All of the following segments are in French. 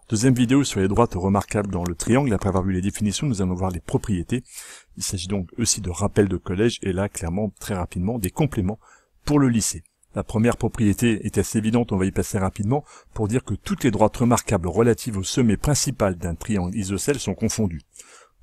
Deuxième vidéo sur les droites remarquables dans le triangle. Après avoir vu les définitions, nous allons voir les propriétés. Il s'agit donc aussi de rappels de collège et là, clairement, très rapidement, des compléments pour le lycée. La première propriété est assez évidente, on va y passer rapidement, pour dire que toutes les droites remarquables relatives au sommet principal d'un triangle isocèle sont confondues.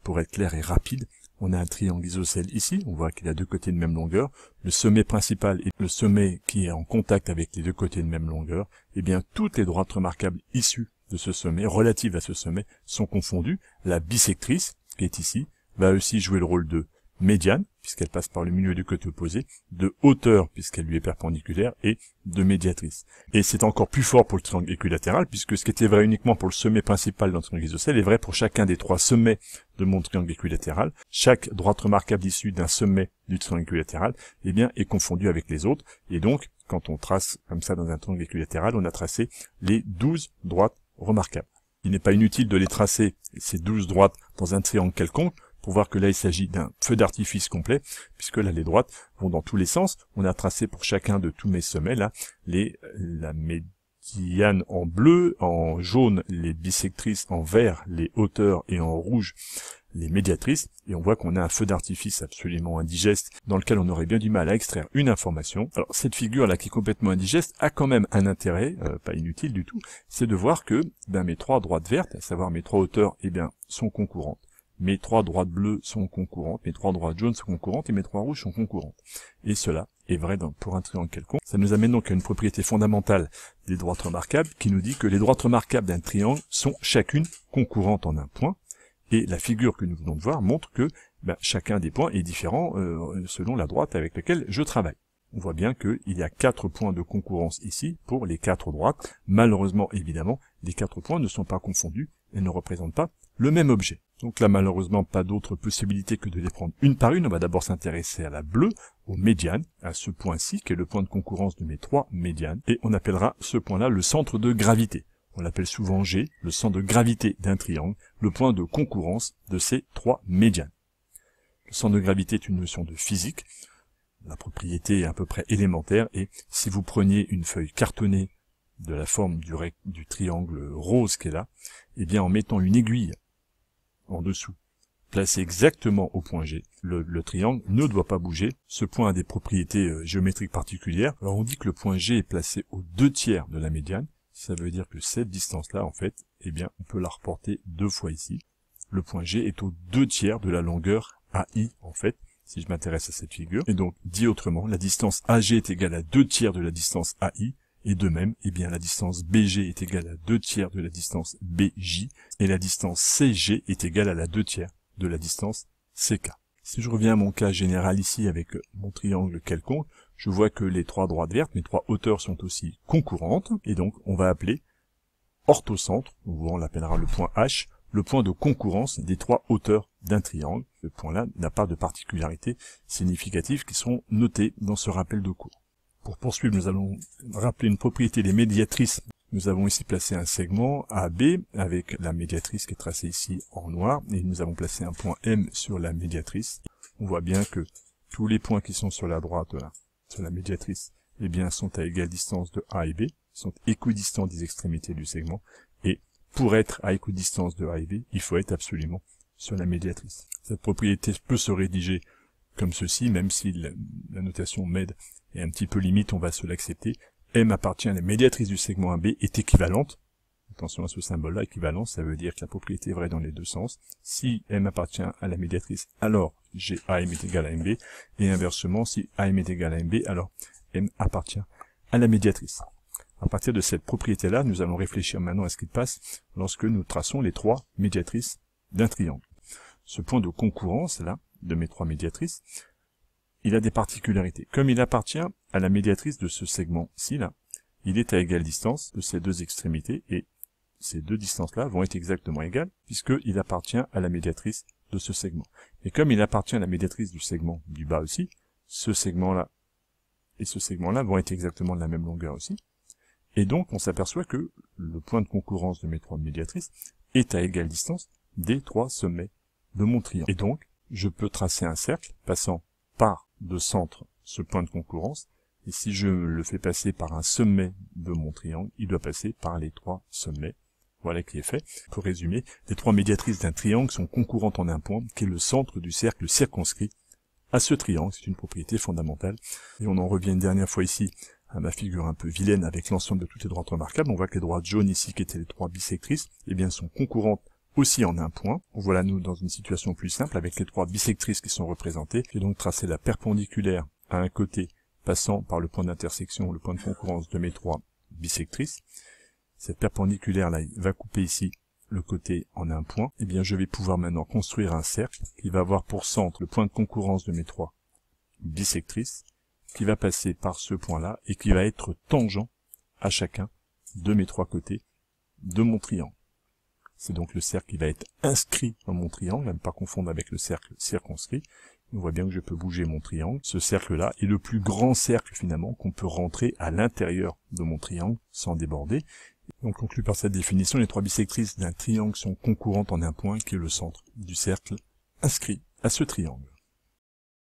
Pour être clair et rapide, on a un triangle isocèle ici, on voit qu'il a deux côtés de même longueur. Le sommet principal et le sommet qui est en contact avec les deux côtés de même longueur. Eh bien, toutes les droites remarquables issues de ce sommet, relatives à ce sommet, sont confondues. La bisectrice, qui est ici, va aussi jouer le rôle de médiane, puisqu'elle passe par le milieu du côté opposé, de hauteur, puisqu'elle lui est perpendiculaire, et de médiatrice. Et c'est encore plus fort pour le triangle équilatéral, puisque ce qui était vrai uniquement pour le sommet principal d'un triangle isocèle est vrai pour chacun des trois sommets de mon triangle équilatéral. Chaque droite remarquable issue d'un sommet du triangle équilatéral, eh bien, est confondue avec les autres, et donc, quand on trace comme ça dans un triangle équilatéral, on a tracé les 12 droites remarquables. Il n'est pas inutile de les tracer, ces 12 droites, dans un triangle quelconque, pour voir que là il s'agit d'un feu d'artifice complet, puisque là les droites vont dans tous les sens. On a tracé pour chacun de tous mes sommets là la médiane en bleu, en jaune les bisectrices, en vert les hauteurs et en rouge les médiatrices, et on voit qu'on a un feu d'artifice absolument indigeste dans lequel on aurait bien du mal à extraire une information. Alors cette figure là qui est complètement indigeste a quand même un intérêt, pas inutile du tout, c'est de voir que mes trois droites vertes, à savoir mes trois hauteurs, eh bien sont concurrentes. Mes trois droites bleues sont concurrentes, mes trois droites jaunes sont concurrentes et mes trois rouges sont concurrentes. Et cela est vrai pour un triangle quelconque. Ça nous amène donc à une propriété fondamentale des droites remarquables qui nous dit que les droites remarquables d'un triangle sont chacune concurrentes en un point. Et la figure que nous venons de voir montre que chacun des points est différent selon la droite avec laquelle je travaille. On voit bien qu'il y a 4 points de concurrence ici pour les 4 droites. Malheureusement, évidemment, les 4 points ne sont pas confondus et ne représentent pas le même objet. Donc là, malheureusement, pas d'autre possibilité que de les prendre une par une. On va d'abord s'intéresser à la bleue, aux médianes, à ce point-ci, qui est le point de concurrence de mes 3 médianes. Et on appellera ce point-là le centre de gravité. On l'appelle souvent G, le centre de gravité d'un triangle, le point de concurrence de ces 3 médianes. Le centre de gravité est une notion de physique. La propriété est à peu près élémentaire, et si vous preniez une feuille cartonnée de la forme du triangle rose qui est là, eh bien en mettant une aiguille en dessous, placée exactement au point G, le triangle ne doit pas bouger. Ce point a des propriétés géométriques particulières. Alors on dit que le point G est placé aux 2/3 de la médiane. Ça veut dire que cette distance-là, en fait, eh bien, on peut la reporter 2 fois ici. Le point G est aux 2/3 de la longueur AI, en fait, si je m'intéresse à cette figure. Et donc, dit autrement, la distance AG est égale à 2/3 de la distance AI, et de même, eh bien, la distance BG est égale à 2/3 de la distance BJ, et la distance CG est égale à la 2/3 de la distance CK. Si je reviens à mon cas général ici avec mon triangle quelconque, je vois que les 3 droites vertes, mes 3 hauteurs sont aussi concurrentes, et donc on va appeler orthocentre, ou on l'appellera le point H, le point de concurrence des 3 hauteurs d'un triangle. Ce point-là n'a pas de particularités significatives qui sont notées dans ce rappel de cours. Pour poursuivre, nous allons rappeler une propriété des médiatrices. Nous avons ici placé un segment AB avec la médiatrice qui est tracée ici en noir, et nous avons placé un point M sur la médiatrice. On voit bien que tous les points qui sont sur la droite, là, sur la médiatrice, eh bien, sont à égale distance de A et B, sont équidistants des extrémités du segment, et pour être à équidistance de A et B, il faut être absolument sur la médiatrice. Cette propriété peut se rédiger comme ceci, même si la notation MED est un petit peu limite, on va se l'accepter. M appartient à la médiatrice du segment AB, est équivalente. Attention à ce symbole-là, équivalence, ça veut dire que la propriété est vraie dans les deux sens. Si M appartient à la médiatrice, alors AM est égal à MB, et inversement, si AM est égal à MB, alors M appartient à la médiatrice. À partir de cette propriété-là, nous allons réfléchir maintenant à ce qui se passe lorsque nous traçons les 3 médiatrices d'un triangle. Ce point de concurrence, là, de mes 3 médiatrices, il a des particularités. Comme il appartient à la médiatrice de ce segment-ci, là, il est à égale distance de ces 2 extrémités, et ces 2 distances-là vont être exactement égales, puisqu'il appartient à la médiatrice de ce segment. Et comme il appartient à la médiatrice du segment du bas aussi, ce segment-là et ce segment-là vont être exactement de la même longueur aussi. Et donc, on s'aperçoit que le point de concurrence de mes 3 médiatrices est à égale distance des 3 sommets de mon triangle. Et donc, je peux tracer un cercle passant par de centre ce point de concurrence, et si je le fais passer par un sommet de mon triangle, il doit passer par les 3 sommets Voilà qui est fait. Pour résumer, les trois médiatrices d'un triangle sont concourantes en un point, qui est le centre du cercle circonscrit à ce triangle. C'est une propriété fondamentale. Et on en revient une dernière fois ici à ma figure un peu vilaine avec l'ensemble de toutes les droites remarquables. On voit que les droites jaunes ici, qui étaient les trois bisectrices, eh bien, sont concourantes aussi en un point. Voilà nous dans une situation plus simple avec les trois bisectrices qui sont représentées. J'ai donc tracé la perpendiculaire à un côté passant par le point d'intersection, le point de concurrence de mes trois bisectrices. Cette perpendiculaire là va couper ici le côté en un point. Eh bien je vais pouvoir maintenant construire un cercle qui va avoir pour centre le point de concurrence de mes trois bisectrices, qui va passer par ce point là et qui va être tangent à chacun de mes trois côtés de mon triangle. C'est donc le cercle qui va être inscrit dans mon triangle, à ne pas confondre avec le cercle circonscrit. On voit bien que je peux bouger mon triangle. Ce cercle-là est le plus grand cercle finalement qu'on peut rentrer à l'intérieur de mon triangle sans déborder. Donc conclu par cette définition, les trois bisectrices d'un triangle sont concourantes en un point qui est le centre du cercle inscrit à ce triangle.